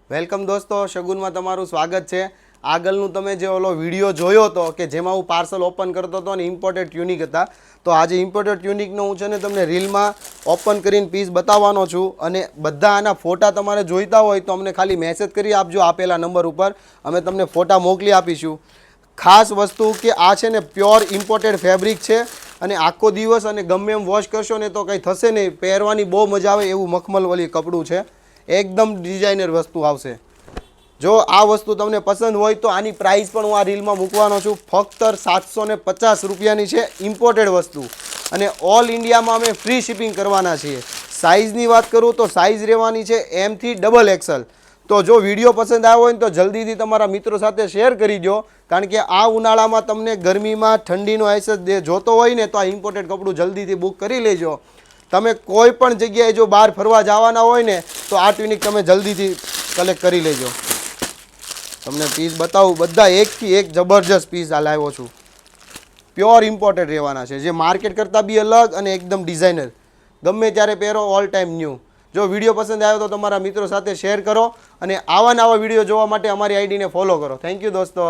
Welcome દોસ્તો, શગુનમાં તમારું સ્વાગત છે. આગળનું તમે જે ઓલો વિડીયો જોયો હતો કે જેમાં હું પાર્સલ ઓપન કરતો હતો અને ઇમ્પોર્ટેડ ટ્યુનિક હતા, તો આજે ઇમ્પોર્ટેડ ટ્યુનિકનો હું છે ને તમને રીલમાં ઓપન કરીને પીસ બતાવવાનો છું. અને બધા આના ફોટા તમારે જોઈતા હોય તો અમને ખાલી મેસેજ કરી આપજો આપેલા નંબર ઉપર, અમે તમને ફોટા મોકલી આપીશું. ખાસ વસ્તુ કે આ છે ને પ્યોર ઇમ્પોર્ટેડ ફેબ્રિક છે અને આખો દિવસ અને ગમે એમ વોશ કરશો ને તો કંઈ થશે નહીં, પહેરવાની બહુ મજા આવે એવું મખમલવાળી કપડું છે. એકદમ ડિઝાઇનર વસ્તુ આવશે. જો આ વસ્તુ તમને પસંદ હોય તો આની પ્રાઇસ પણ હું આ રીલમાં મૂકવાનો છું. ફક્ત 750 રૂપિયાની છે ઇમ્પોર્ટેડ વસ્તુ અને ઓલ ઇન્ડિયામાં અમે ફ્રી શિપિંગ કરવાના છીએ. સાઇઝની વાત કરું તો સાઇઝ રહેવાની છે M થી XXL. તો જો વિડીયો પસંદ આવ્યો હોય ને તો જલ્દીથી તમારા મિત્રો સાથે શેર કરી દો, કારણ કે આ ઉનાળામાં તમને ગરમીમાં ઠંડીનો અહેસાસ જોતો હોય ને તો આ ઇમ્પોર્ટેડ કપડું જલ્દીથી બુક કરી લેજો. તમે કોઈ પણ જગ્યાએ જો બહાર ફરવા જવાના હોય ને તો આ ટ્યુનિક તમે જલ્દીથી કલેક્ટ કરી લેજો. તમને પીસ બતાવું, બધા એકથી એક જબરજસ્ત પીસ આ લાવ્યો છું. પ્યોર ઇમ્પોર્ટેડ રહેવાના છે, જે માર્કેટ કરતાં બી અલગ અને એકદમ ડિઝાઇનર. ગમે ત્યારે પહેરો, ઓલ ટાઈમ ન્યૂ. જો વિડીયો પસંદ આવ્યો તો તમારા મિત્રો સાથે શેર કરો અને આવા નવા વિડીયો જોવા માટે અમારી આઈડીને ફોલો કરો. થેન્ક યુ દોસ્તો.